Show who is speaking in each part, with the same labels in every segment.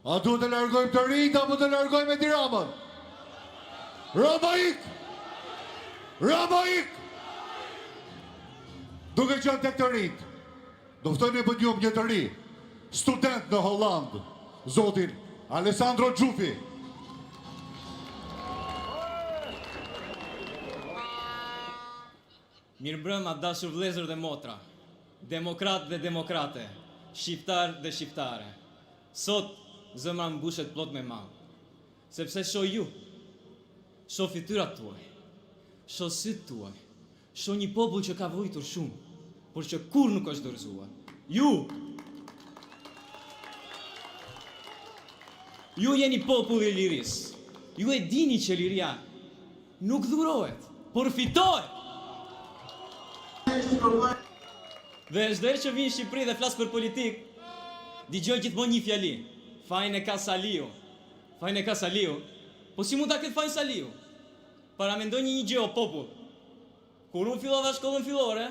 Speaker 1: A duhet të largojmë të rinjt apo të largojmë Edi Ramën? Rama ik! Rama ik! Duke qenë tek të rinjt, do ftojmë për një të ri, student në Holland, zotin Alessandro Gjufi.
Speaker 2: Mirëmbrëma dashur vëllezër dhe motra, demokrat dhe demokrate, shqiptar dhe shqiptare. Sot zemra më mbushet plot me madh, sepse shoh ju, shoh fytyrat tuaj, shoh syt tuaj, shoh një popull që ka vujtur shumë, por që kur nuk është dorëzuar. Ju jeni popull i lirisë. Ju e dini që liria nuk dhurohet, por fitohet. Dhe çdo herë që vin në Shqipëri dhe flas për politik, dëgjoj gjithmonë një fjali. Fajin e ka Saliu. Fajin e ka Saliu. Po si mund ta ketë fajin Saliu? Paramendoj një gjë o popull. Kur unë fillova shkollën fillore,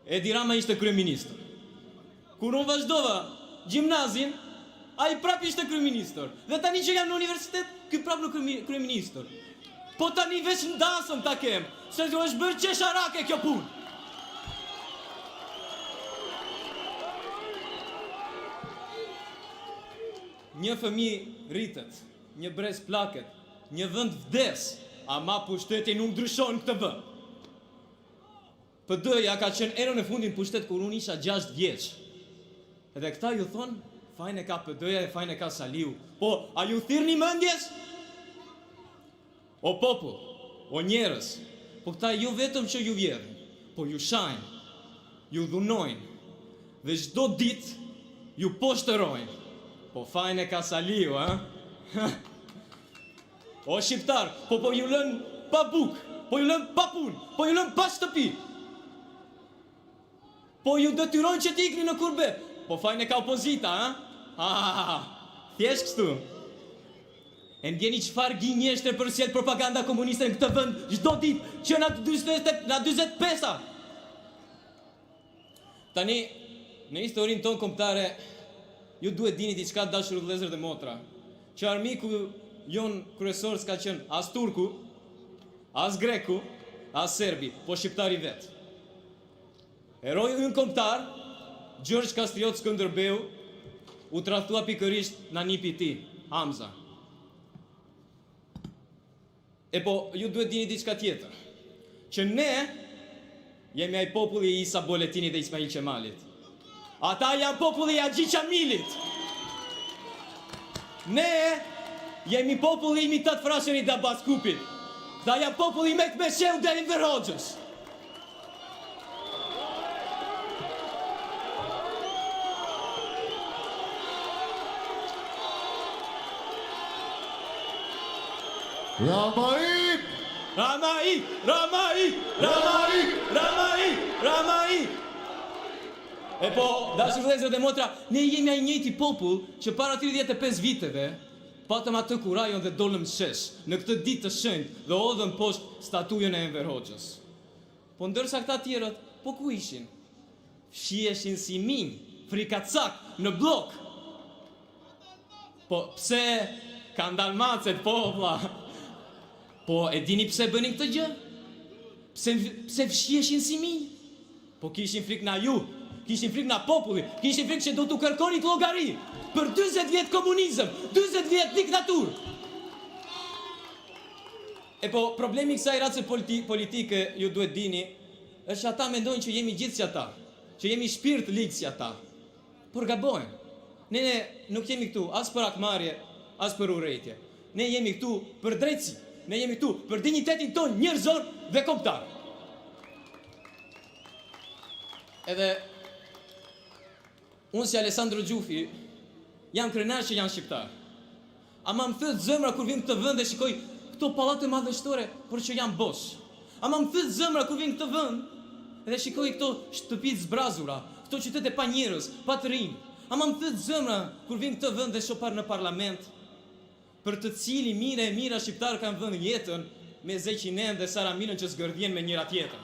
Speaker 2: Edi Rama ishte kryeminist. Kur unë vazhdova gjimnazin, ai prap ishte kryeminist. Dhe tani që jam në universitet, ky prap në kryeminist. Po tani veç ndasëm ta kem, se është bërë qesharake kjo punë. Një fëmijë rritet, një brez plaket, një vend vdes, ama pushteti nuk ndryshon këtë vend. PD-ja ka qenë erën e fundin pushtet kur unë isha 6 vjeç. Edhe këta ju thonë, fajin e ka PD-ja e fajin e ka Saliu. Po, a ju thirrni mendjes? O popull, o njerëz, po këta ju vetëm që ju vjedhin, po ju shajnë, ju dhunojnë, dhe çdo ditë ju poshtërojnë. Po fajin e ka Saliu, O shqiptar, po ju lën pa buk, po ju lën pa punë, po ju lën pa shtëpi. Po ju detyrojnë që t'ikni në kurbet. Po fajin e ka opozita, thjesht kështu. E ndjeni çfarë gënjeshtër përsjell propaganda komuniste në këtë vend çdo ditë që na 45-a. Tani, në historinë tonë kombëtare, ju duhet dini diçka dashur vëllezër dhe motra, që armiku jon kryesor s'ka qenë as turku, as greku, as serbi, po shqiptari vet. Heroi ynë kombëtar, Gjergj Kastriot Skënderbeu, u tradhtua pikërisht nga nipi i tij, Hamza. E po, ju duhet dini diçka tjetër, që ne jemi ai populli i Isa Boletinit dhe Ismail Qemalit. Ata janë populli i Axhi Qamilit. Ne jemi populli i Mithat Frashërit dhe Abbas Kupit. Ata janë populli i Mehmet Mesheut dhe Enver Hoxhës.
Speaker 1: Ramaik!
Speaker 2: Ramaik! Ramaik! Ramaik! Ramaik! Ramaik! E po, dashur vëllezër dhe motra, ne jemi ai njëjti popull që para 35 viteve patëm atë kurajon dhe dolëm shesh në këtë ditë të shenjtë dhe hodhëm poshtë statujën e Enver Hoxhës. Po ndërsa këta tjerët, po ku ishin? Fshieshin si minj, frikacak, në blok. Po pse kanë dalmacet, po vlla? Po e dini pse bënin këtë gjë? Pse fshieshin si minj? Po kishin frikë na ju. Kishin frikë nga populli, kishin frikë që do t'u kërkoni të llogari për 40 vjet komunizëm, 40 vjet diktaturë. E po, problemi i kësaj race politike, ju duhet dini, është që ata mendojnë që jemi gjithë si ata, që jemi shpirt ligj si ata. Por gabojnë. Ne nuk jemi këtu as për akmarrje, as për urrejtje. Ne jemi këtu për drejtësi, ne jemi këtu për dinjitetin ton njerëzor dhe kombëtar. Edhe unë si Alessandro Gjufi, jam krenar që janë shqiptar. Ama më thët zëmra kur vim këtë vënd dhe shikoj këto pallate madhështore, por që janë bosh. Ama më thët zëmra kur vim këtë vënd dhe shikoj këto shtëpit zbrazura, këto qytete pa njerëz, pa të rinj. Ama më thët zëmra kur vim këtë vënd dhe shoh në parlament, për të cili mira e mira shqiptar kanë vënë jetën me Zeqinen dhe Saraminën që zgërdhjen me njëra tjetrën.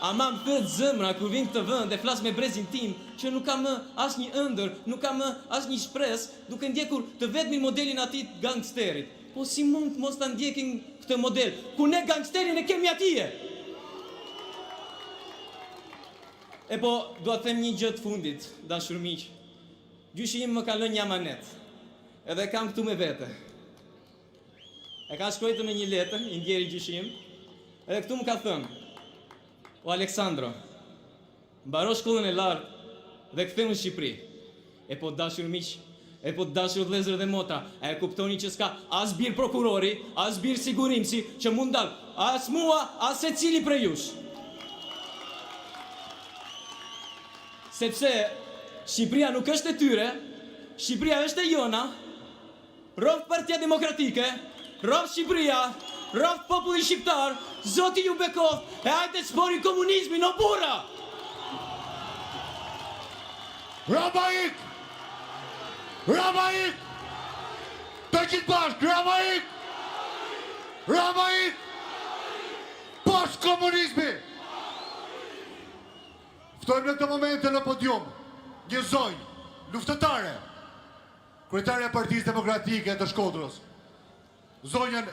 Speaker 2: Ama më thët zëmra kur vin këtë vend e flas me brezin tim që nuk ka më asnjë ëndër, nuk ka më asnjë shpresë, duke ndjekur të vetmin modelin aty të gangsterit. Po si mund të mos ta ndjekin këtë model, ku ne gangsterin e kemi atje? E po, dua të them një gjë të fundit, dashur miq. Gjyshi im më ka lënë një amanet, edhe kam këtu me vete. E ka shkruar me një letër, i ndjeri gjyshi im, edhe këtu më ka thënë: O Aleksandro, mbaro shkollën e lartë dhe ktheu në Shqipëri. E po dashur miq, e po dashur vëllezër dhe motra, a e kuptoni që s'ka as bir prokurori, as bir sigurimsi që mund dal, as mua, as secili prej jush. Sepse Shqipëria nuk është e tyre, Shqipëria është e jona, rrof Partia Demokratike, rrof Shqipëria, rrof populli shqiptar, Zoti ju bekoft, e hajde s'bori komunizmin, o burra!
Speaker 1: Rama ik! Rama ik! Të gjithë bashkë, Rama ik! Rama ik! Pas komunizmi! Ftojmë në këtë momente në podium një zonjë luftëtare, kryetare e Partisë Demokratike të Shkodrës, zonjën